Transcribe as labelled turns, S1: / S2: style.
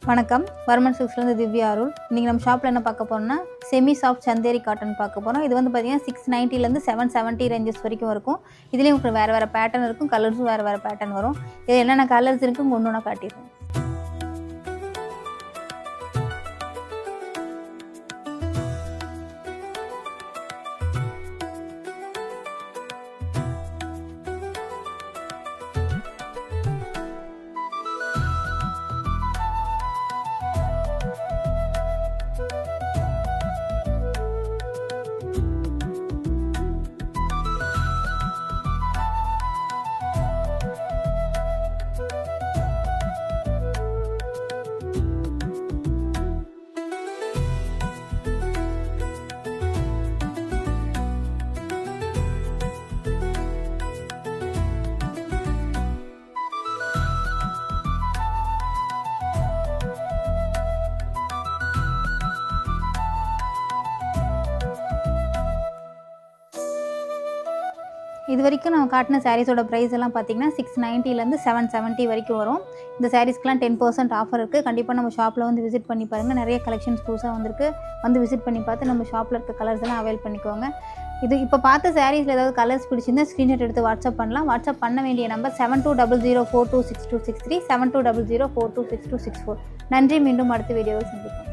S1: வணக்கம், வர்மன் சில்க்ஸ்லேருந்து திவ்யா அருள். இன்றைக்கி நம்ம ஷாப்பில் என்ன பார்க்க போகிறோம்னா செமி சாஃப்ட் சந்தேரி காட்டன் பார்க்க போகிறோம். இது வந்து பார்த்திங்கன்னா 690லேருந்து 770 ரேஞ்சஸ் வரைக்கும் இருக்கும். இதுலேயும் உங்களுக்கு வேறு பேட்டர்ன் இருக்கும், கலர்ஸும் வேறு பேட்டர்ன் வரும். இது என்னென்ன கலர்ஸ் இருக்குன்னு ஒன்று ஒன்றா காட்டிடுறேன். இது வரைக்கும் நம்ம காட்டின சாரீஸோட ப்ரைஸ் எல்லாம் பார்த்தீங்கன்னா 690லேருந்து 770 வரைக்கும் வரும். இந்த சாரீஸ்க்குலாம் 10% ஆஃபர் இருக்குது. கண்டிப்பாக நம்ம ஷாப்பில் வந்து விசிட் பண்ணி பாருங்கள். நிறைய கலெக்ஷன்ஸ் புதுசாக வந்திருக்கு. வந்து விசிட் பண்ணி பார்த்து நம்ம ஷாப்பில் இருக்க கலர்ஸ் எல்லாம் அவைல் பண்ணிக்கோங்க. இது இப்போ பார்த்த சாரீஸில் ஏதாவது கலர்ஸ் பிடிச்சிருந்தா ஸ்க்ரீன்ஷாட் எடுத்து வாட்ஸ்அப் பண்ணலாம். வாட்ஸ்அப் பண்ண வேண்டிய நம்பர் 7200426263 7200426264. நன்றி. மீண்டும் அடுத்த வீடியோவில் சந்திப்போம்.